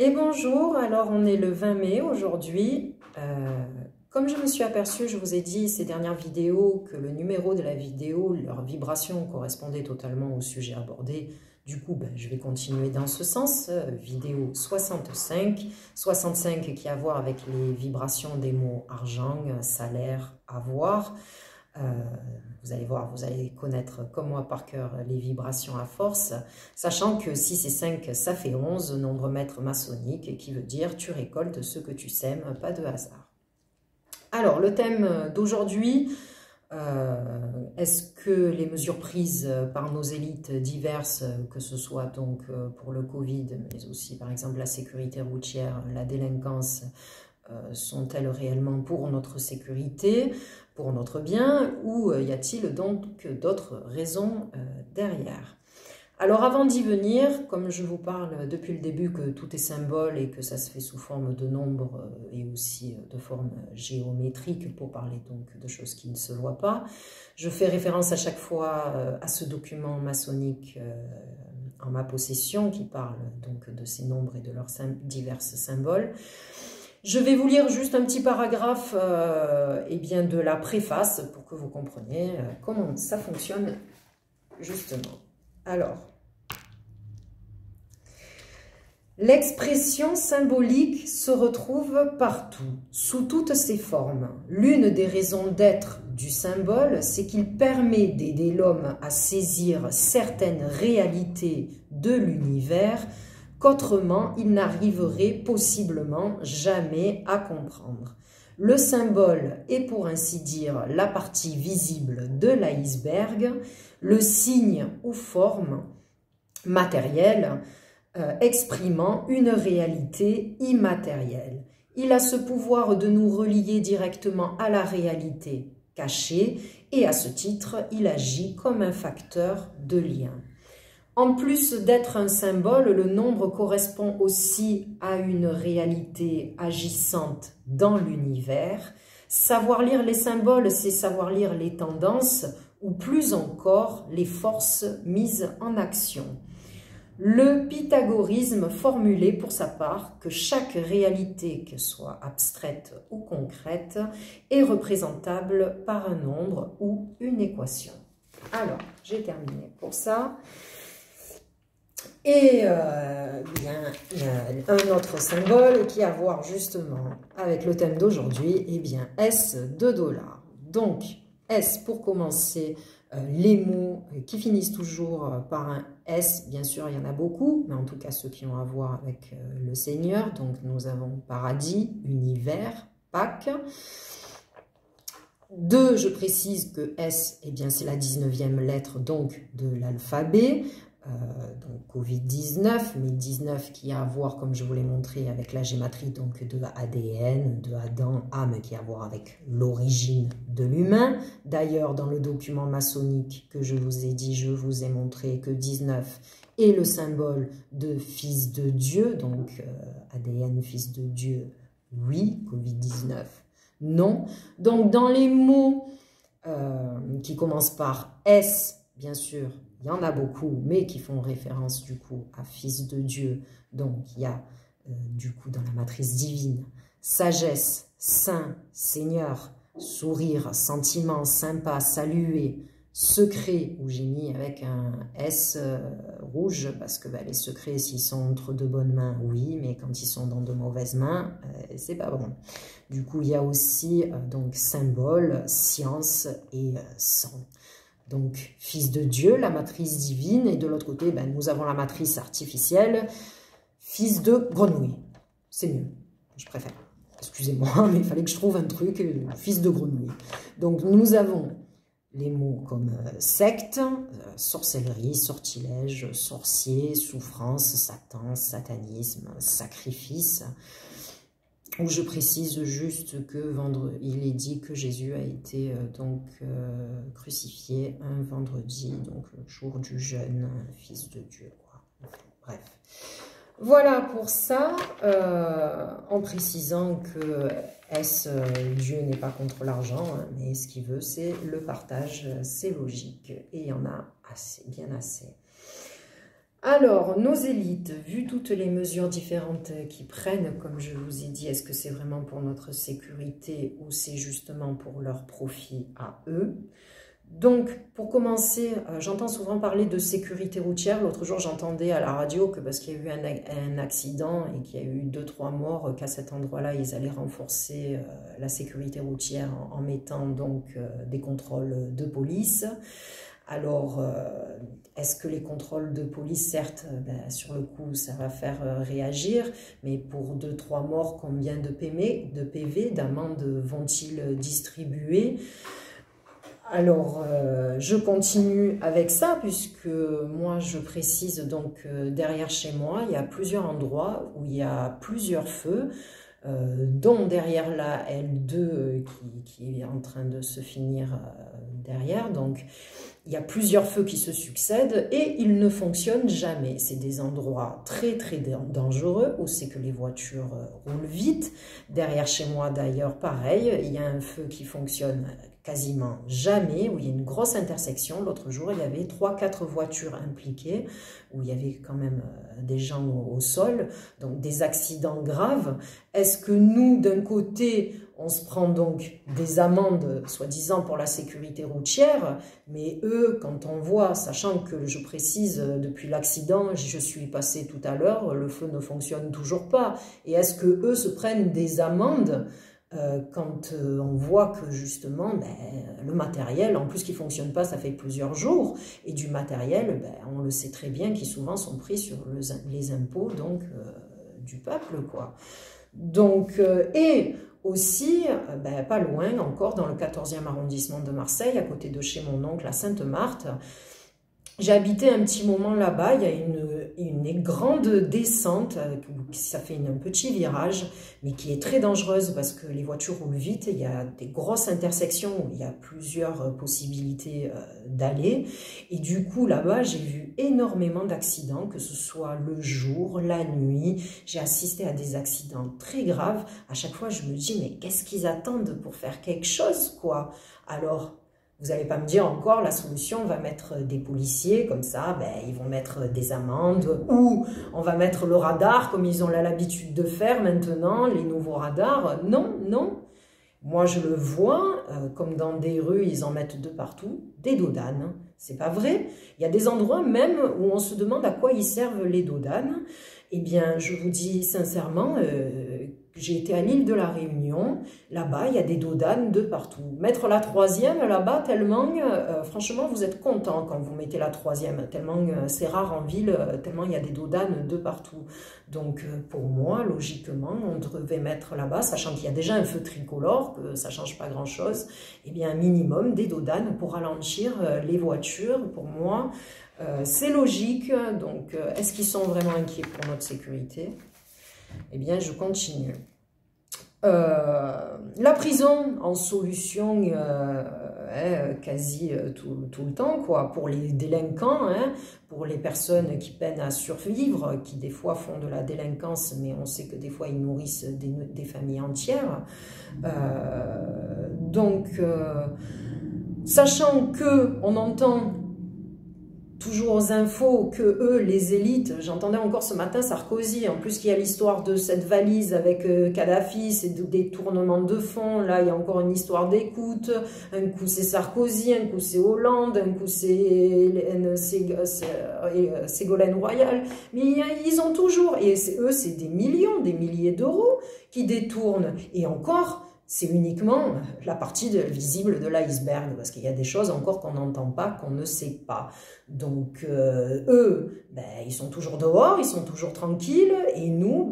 Et bonjour, alors on est le 20 mai aujourd'hui. Comme je me suis aperçue, je vous ai dit ces dernières vidéos que le numéro de la vidéo, leur vibration correspondait totalement au sujet abordé. Du coup, je vais continuer dans ce sens. Vidéo 65. 65 qui a à voir avec les vibrations des mots argent, salaire, avoir. Vous allez voir, vous allez connaître comme moi par cœur les vibrations à force, sachant que 6 et 5, ça fait 11, nombre maître maçonnique, qui veut dire tu récoltes ce que tu sèmes, pas de hasard. Alors, le thème d'aujourd'hui, est-ce que les mesures prises par nos élites diverses, que ce soit donc pour le Covid, mais aussi par exemple la sécurité routière, la délinquance, sont-elles réellement pour notre sécurité, pour notre bien, ou y a-t-il donc d'autres raisons derrière? Alors avant d'y venir, comme je vous parle depuis le début que tout est symbole et que ça se fait sous forme de nombres et aussi de forme géométrique pour parler donc de choses qui ne se voient pas, je fais référence à chaque fois à ce document maçonnique en ma possession qui parle donc de ces nombres et de leurs divers symboles. Je vais vous lire juste un petit paragraphe de la préface pour que vous compreniez comment ça fonctionne justement. Alors, l'expression symbolique se retrouve partout, sous toutes ses formes. L'une des raisons d'être du symbole, c'est qu'il permet d'aider l'homme à saisir certaines réalités de l'univers qu'autrement il n'arriverait possiblement jamais à comprendre. Le symbole est pour ainsi dire la partie visible de l'iceberg, le signe ou forme matérielle exprimant une réalité immatérielle. Il a ce pouvoir de nous relier directement à la réalité cachée et à ce titre, il agit comme un facteur de lien. En plus d'être un symbole, le nombre correspond aussi à une réalité agissante dans l'univers. Savoir lire les symboles, c'est savoir lire les tendances ou plus encore les forces mises en action. Le pythagorisme formulait pour sa part que chaque réalité, qu'elle soit abstraite ou concrète, est représentable par un nombre ou une équation. Alors, j'ai terminé pour ça. Et il y a un autre symbole qui a à voir justement avec le thème d'aujourd'hui, S de dollars. Donc, S pour commencer, les mots qui finissent toujours par un S, bien sûr il y en a beaucoup, mais en tout cas ceux qui ont à voir avec le Seigneur. Donc nous avons paradis, univers, Pâques. 2, je précise que S, c'est la 19e lettre donc de l'alphabet. Donc Covid-19, mais 19 qui a à voir, comme je vous l'ai montré, avec la gématrie donc de ADN, de Adam, âme, qui a à voir avec l'origine de l'humain. D'ailleurs, dans le document maçonnique que je vous ai dit, je vous ai montré que 19 est le symbole de fils de Dieu, donc ADN, fils de Dieu, oui, Covid-19, non. Donc dans les mots qui commencent par S, bien sûr, il y en a beaucoup, mais qui font référence du coup à fils de Dieu. Donc il y a du coup dans la matrice divine, sagesse, saint, seigneur, sourire, sentiment, sympa, saluer, secret, où j'ai mis avec un S rouge, parce que les secrets, s'ils sont entre de bonnes mains, oui, mais quand ils sont dans de mauvaises mains, c'est pas bon. Du coup, il y a aussi donc symbole, science et sang. Donc, fils de Dieu, la matrice divine, et de l'autre côté, nous avons la matrice artificielle, fils de grenouille. C'est mieux, je préfère. Excusez-moi, mais il fallait que je trouve un truc, fils de grenouille. Donc, nous avons les mots comme secte, sorcellerie, sortilège, sorcier, souffrance, Satan, satanisme, sacrifice, où je précise juste que il est dit que Jésus a été crucifié un vendredi, donc le jour du jeûne, fils de Dieu. Bref. Voilà pour ça, en précisant que Dieu n'est pas contre l'argent, mais ce qu'il veut, c'est le partage, c'est logique, et il y en a assez, bien assez. Alors, nos élites, vu toutes les mesures différentes qu'ils prennent, comme je vous ai dit, est-ce que c'est vraiment pour notre sécurité ou c'est justement pour leur profit à eux? Donc, pour commencer, j'entends souvent parler de sécurité routière. L'autre jour, j'entendais à la radio que parce qu'il y a eu un accident et qu'il y a eu 2-3 morts, qu'à cet endroit-là, ils allaient renforcer la sécurité routière en mettant donc des contrôles de police. Alors, est-ce que les contrôles de police, certes, sur le coup, ça va faire réagir, mais pour 2-3 morts, combien de PV, d'amendes vont-ils distribuer? Alors, je continue avec ça, puisque moi, je précise donc derrière chez moi, il y a plusieurs endroits où il y a plusieurs feux, dont derrière la L2 qui est en train de se finir derrière. Donc, il y a plusieurs feux qui se succèdent et ils ne fonctionnent jamais. C'est des endroits très très dangereux où c'est que les voitures roulent vite. Derrière chez moi d'ailleurs, pareil, il y a un feu qui fonctionne quasiment jamais, où il y a une grosse intersection. L'autre jour, il y avait 3-4 voitures impliquées, où il y avait quand même des gens au sol, donc des accidents graves. Est-ce que nous, d'un côté, on se prend donc des amendes, soi-disant pour la sécurité routière, mais eux, quand on voit, sachant que je précise, depuis l'accident, je suis passé tout à l'heure, le feu ne fonctionne toujours pas. Et est-ce que eux se prennent des amendes quand on voit que justement le matériel, en plus qui ne fonctionne pas, ça fait plusieurs jours, et du matériel, on le sait très bien, qui souvent sont pris sur les impôts donc du peuple, quoi. Donc, et aussi, pas loin encore, dans le 14e arrondissement de Marseille, à côté de chez mon oncle à Sainte-Marthe, j'ai habité un petit moment là-bas, il y a une grande descente, ça fait un petit virage, mais qui est très dangereuse parce que les voitures roulent vite, il y a des grosses intersections où il y a plusieurs possibilités d'aller. Et du coup, là-bas, j'ai vu énormément d'accidents, que ce soit le jour, la nuit. J'ai assisté à des accidents très graves. À chaque fois, je me dis, mais qu'est-ce qu'ils attendent pour faire quelque chose, quoi? Alors, vous n'allez pas me dire encore, la solution, on va mettre des policiers, comme ça, ils vont mettre des amendes, ou on va mettre le radar, comme ils ont l'habitude de faire maintenant, les nouveaux radars. Non, non. Moi, je le vois, comme dans des rues, ils en mettent de partout, des dodanes. C'est pas vrai. Il y a des endroits même où on se demande à quoi ils servent les dodanes. Eh bien, je vous dis sincèrement, j'ai été à l'île de la Réunion, là-bas, il y a des dodanes de partout. Mettre la 3e là-bas, tellement, franchement, vous êtes content quand vous mettez la 3e, tellement c'est rare en ville, tellement il y a des dodanes de partout. Donc, pour moi, logiquement, on devait mettre là-bas, sachant qu'il y a déjà un feu tricolore, que ça ne change pas grand-chose, eh bien, un minimum des dodanes pour ralentir les voitures, pour moi, c'est logique. Donc, est-ce qu'ils sont vraiment inquiets pour notre sécurité? Eh bien, je continue. La prison en solution quasi tout le temps, quoi, pour les délinquants, pour les personnes qui peinent à survivre, qui des fois font de la délinquance, mais on sait que des fois ils nourrissent des familles entières. Donc, sachant que on entend toujours aux infos que eux, les élites, j'entendais encore ce matin Sarkozy, en plus qu'il y a l'histoire de cette valise avec Kadhafi, c'est des tournements de fonds, là il y a encore une histoire d'écoute, un coup c'est Sarkozy, un coup c'est Hollande, un coup c'est Ségolène Royal, mais ils ont toujours, et eux c'est des millions, des milliers d'euros qui détournent, et encore, c'est uniquement la partie visible de l'iceberg, parce qu'il y a des choses encore qu'on n'entend pas, qu'on ne sait pas. Donc, eux, ils sont toujours dehors, ils sont toujours tranquilles, et nous,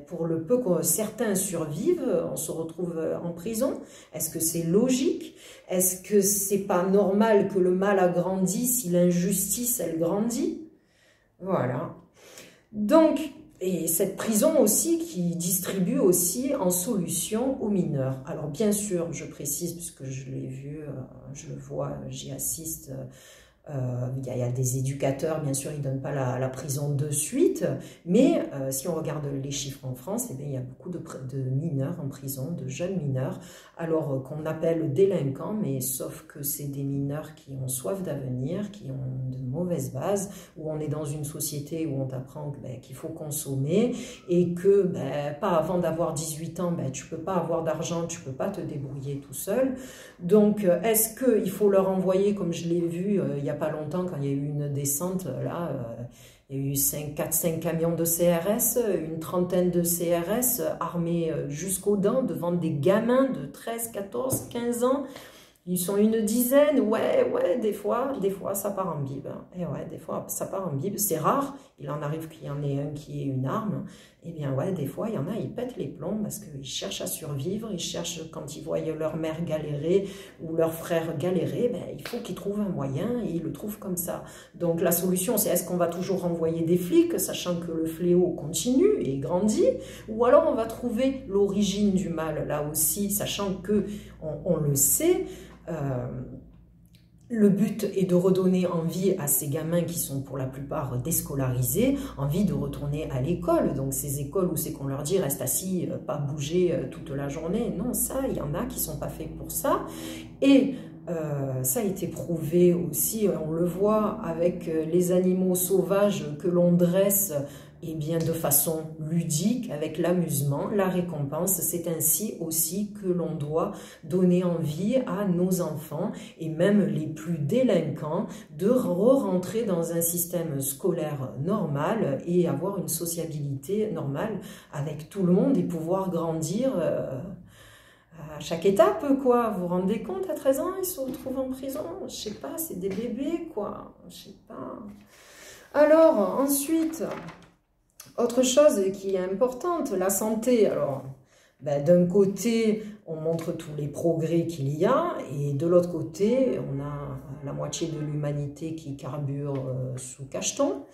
pour le peu que certains survivent, on se retrouve en prison. Est-ce que c'est logique? Est-ce que c'est pas normal que le mal a grandi si l'injustice, elle grandit? Voilà. Donc, et cette prison aussi qui distribue aussi en solution aux mineurs. Alors bien sûr, je précise, puisque je l'ai vu, je le vois, j'y assiste, Il y a des éducateurs, bien sûr, ils ne donnent pas la prison de suite, mais si on regarde les chiffres en France, eh bien, il y a beaucoup de mineurs en prison, de jeunes mineurs, alors qu'on appelle délinquants, mais sauf que c'est des mineurs qui ont soif d'avenir, qui ont de mauvaises bases, où on est dans une société où on t'apprend qu'il faut consommer et que pas avant d'avoir 18 ans, tu ne peux pas avoir d'argent, tu ne peux pas te débrouiller tout seul. Donc, est-ce qu'il faut leur envoyer, comme je l'ai vu il n'y a pas longtemps, quand il y a eu une descente, là, il y a eu 4-5 camions de CRS, une trentaine de CRS armés jusqu'aux dents devant des gamins de 13, 14, 15 ans. Ils sont une dizaine, ouais, des fois, ça part en bib. Et ouais, des fois, ça part en bib. C'est rare, il en arrive qu'il y en ait un qui ait une arme. Eh bien, ouais, des fois, il y en a, ils pètent les plombs parce qu'ils cherchent à survivre. Ils cherchent, quand ils voient leur mère galérer ou leur frère galérer, il faut qu'ils trouvent un moyen et ils le trouvent comme ça. Donc, la solution, c'est est-ce qu'on va toujours envoyer des flics, sachant que le fléau continue et grandit, ou alors on va trouver l'origine du mal, là aussi, sachant que on le sait. Le but est de redonner envie à ces gamins qui sont pour la plupart déscolarisés, envie de retourner à l'école. Donc ces écoles où c'est qu'on leur dit reste assis, pas bouger toute la journée. Non, ça, il y en a qui sont pas faits pour ça. Et ça a été prouvé aussi, on le voit avec les animaux sauvages que l'on dresse de façon ludique, avec l'amusement, la récompense. C'est ainsi aussi que l'on doit donner envie à nos enfants et même les plus délinquants de re-rentrer dans un système scolaire normal et avoir une sociabilité normale avec tout le monde et pouvoir grandir à chaque étape, quoi. Vous vous rendez compte, à 13 ans, ils se retrouvent en prison? Je sais pas, c'est des bébés, quoi. Je sais pas. Alors, ensuite, autre chose qui est importante, la santé. Alors, d'un côté, on montre tous les progrès qu'il y a, et de l'autre côté, on a la moitié de l'humanité qui carbure sous cacheton.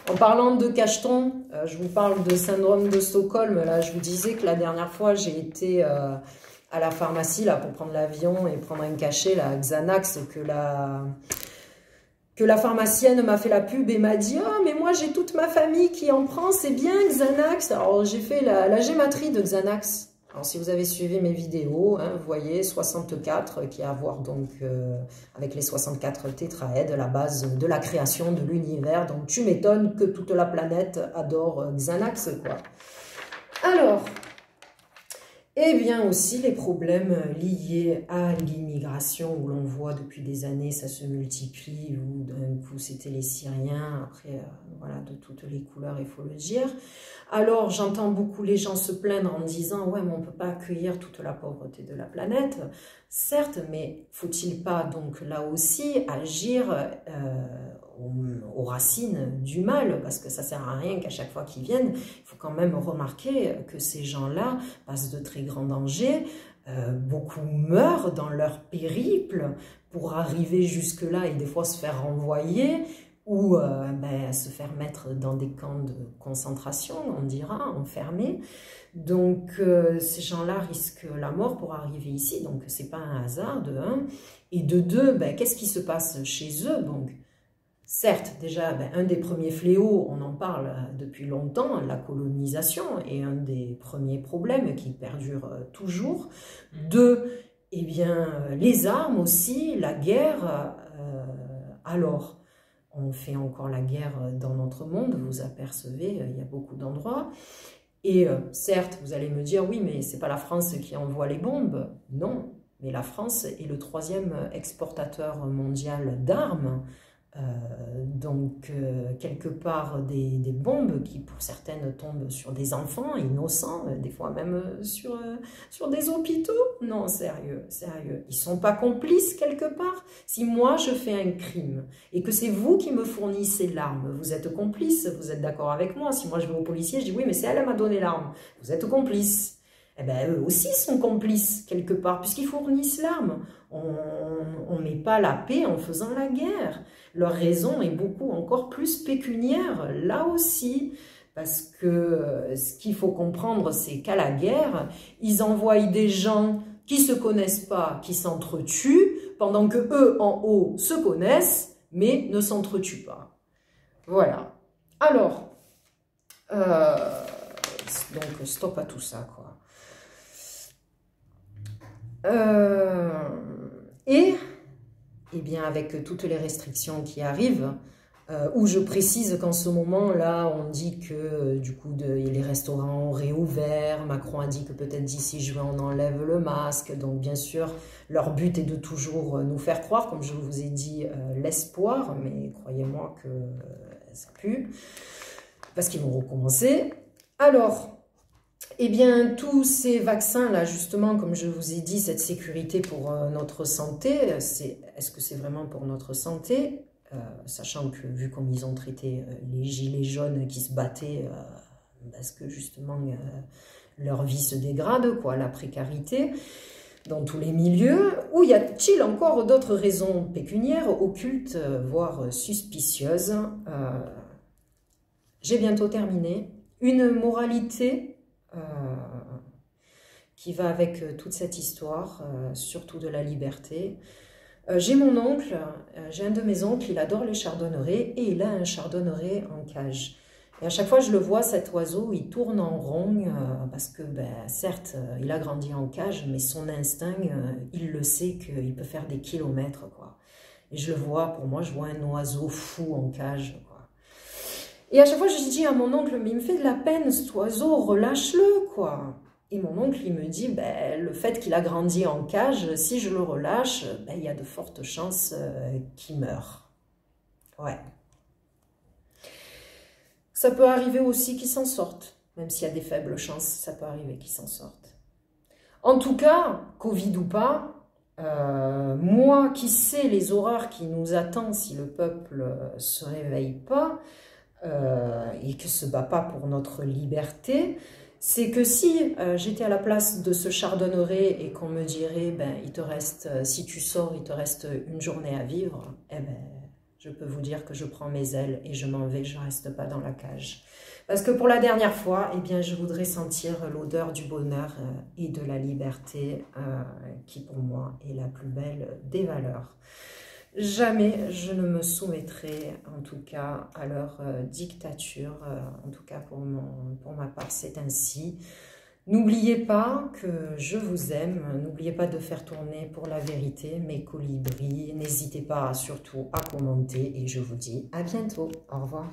En parlant de cacheton, je vous parle de syndrome de Stockholm. Là, je vous disais que la dernière fois, j'ai été à la pharmacie là, pour prendre l'avion et prendre un cachet, la Xanax, que la pharmacienne m'a fait la pub et m'a dit « Ah, mais moi, j'ai toute ma famille qui en prend, c'est bien Xanax !» Alors, j'ai fait la gématrie de Xanax. Alors, si vous avez suivi mes vidéos, hein, vous voyez 64, qui a à voir donc avec les 64 tétraèdes, la base de la création de l'univers. Donc, tu m'étonnes que toute la planète adore Xanax, quoi. Alors, et bien aussi les problèmes liés à l'immigration, où l'on voit depuis des années ça se multiplie, où d'un coup c'était les Syriens, après voilà, de toutes les couleurs, il faut le dire. Alors j'entends beaucoup les gens se plaindre en disant « Ouais, mais on ne peut pas accueillir toute la pauvreté de la planète ». Certes, mais faut-il pas donc là aussi agir aux racines du mal, parce que ça ne sert à rien qu'à chaque fois qu'ils viennent, il faut quand même remarquer que ces gens-là passent de très grands dangers, beaucoup meurent dans leur périple pour arriver jusque-là et des fois se faire renvoyer ou se faire mettre dans des camps de concentration, on dira, enfermés. Donc ces gens-là risquent la mort pour arriver ici, donc c'est pas un hasard, de un. Et de deux, qu'est-ce qui se passe chez eux? Donc, certes, déjà, un des premiers fléaux, on en parle depuis longtemps, la colonisation est un des premiers problèmes qui perdure toujours. Deux, eh bien, les armes aussi, la guerre. Alors, on fait encore la guerre dans notre monde, vous apercevez, il y a beaucoup d'endroits. Et certes, vous allez me dire, oui, mais c'est pas la France qui envoie les bombes. Non, mais la France est le 3e exportateur mondial d'armes. Donc, quelque part, des bombes qui, pour certaines, tombent sur des enfants innocents, des fois même sur des hôpitaux. Non, sérieux, sérieux. Ils ne sont pas complices, quelque part. Si moi, je fais un crime et que c'est vous qui me fournissez l'arme, vous êtes complice, vous êtes d'accord avec moi. Si moi, je vais au policier, je dis, oui, mais c'est elle qui m'a donné l'arme. Vous êtes complice. Eh bien, eux aussi sont complices, quelque part, puisqu'ils fournissent l'arme. On ne met pas la paix en faisant la guerre. Leur raison est beaucoup encore plus pécuniaire, là aussi, parce que ce qu'il faut comprendre, c'est qu'à la guerre, ils envoient des gens qui ne se connaissent pas, qui s'entretuent, pendant que eux, en haut, se connaissent, mais ne s'entretue pas. Voilà. Alors, donc stop à tout ça, quoi. Et bien avec toutes les restrictions qui arrivent, où je précise qu'en ce moment-là, on dit que du coup les restaurants ont réouvert, Macron a dit que peut-être d'ici juin on enlève le masque, donc bien sûr leur but est de toujours nous faire croire, comme je vous ai dit, l'espoir, mais croyez-moi que ça pue, parce qu'ils vont recommencer. Alors, eh bien, tous ces vaccins-là, justement, comme je vous ai dit, cette sécurité pour notre santé, est-ce que c'est vraiment pour notre santé? Sachant que, vu comme ils ont traité les gilets jaunes qui se battaient, parce que, justement, leur vie se dégrade, quoi, la précarité, dans tous les milieux, ou y a-t-il encore d'autres raisons pécuniaires, occultes, voire suspicieuses? J'ai bientôt terminé. Une moralité qui va avec toute cette histoire, surtout de la liberté. J'ai mon oncle, j'ai un de mes oncles, il adore les chardonnerets et il a un chardonneret en cage. Et à chaque fois je le vois, cet oiseau, il tourne en rond parce que, certes, il a grandi en cage, mais son instinct, il le sait qu'il peut faire des kilomètres, quoi. Et je le vois, pour moi, je vois un oiseau fou en cage, quoi. Et à chaque fois, je dis à mon oncle, mais il me fait de la peine, cet oiseau, relâche-le, quoi. Et mon oncle, il me dit, le fait qu'il a grandi en cage, si je le relâche, il y a de fortes chances qu'il meure. Ouais. Ça peut arriver aussi qu'il s'en sorte, même s'il y a des faibles chances, ça peut arriver qu'il s'en sorte. En tout cas, Covid ou pas, moi qui sais les horreurs qui nous attendent si le peuple ne se réveille pas, et que se bat pas pour notre liberté, c'est que si j'étais à la place de ce chardonneret et qu'on me dirait, il te reste, si tu sors, il te reste une journée à vivre, je peux vous dire que je prends mes ailes et je m'en vais, je ne reste pas dans la cage. Parce que pour la dernière fois, je voudrais sentir l'odeur du bonheur et de la liberté qui pour moi est la plus belle des valeurs. Jamais je ne me soumettrai, en tout cas, à leur dictature. En tout cas, pour ma part, c'est ainsi. N'oubliez pas que je vous aime. N'oubliez pas de faire tourner pour la vérité mes colibris. N'hésitez pas surtout à commenter et je vous dis à bientôt. Au revoir.